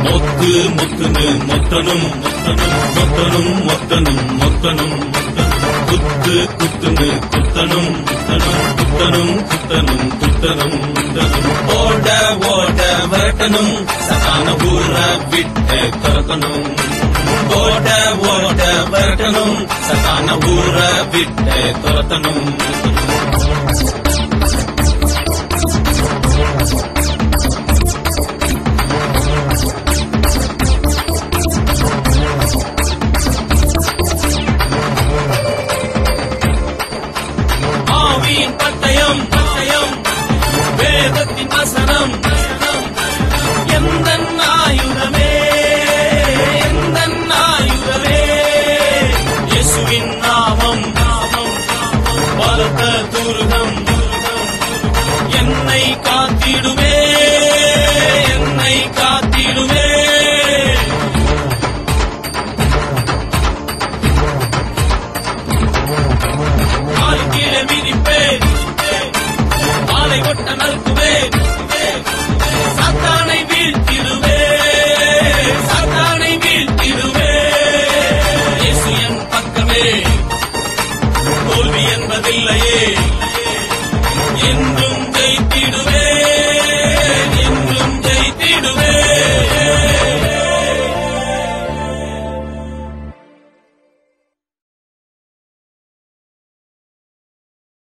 முத்துனு மொத்தனும் மொத்தனும் மொத்தனும் மொத்தனும் குத்து குத்துனு குத்தனும் குத்தனும் குத்தனும் குத்தனும் ஓட ஓட வரட்டனும் சகான ஊர விட்டு துரத்தனும் ஓட ஓட வரட்டனும் சகான ஊர விட்டு துரத்தனும் பட்டயம் பட்டயம் வேதத்தின் வசனம் எந்த ஆயுதமே எந்த ஆயுதமே இயேசுவின் நாமம் பலத்த துருகம் என்னை காத்திடுமே என்னை காத்திடுமே கீழே மிதிப்பேன் மாலை கொட்ட நறுக்குவேன் சாத்தானை வீழ்த்திடுவே சாத்தானை வீழ்த்திடுவே இயேசு என் பக்கமே தோல்வி என்பதில்லையே என்றும் ஜெயித்திடுவே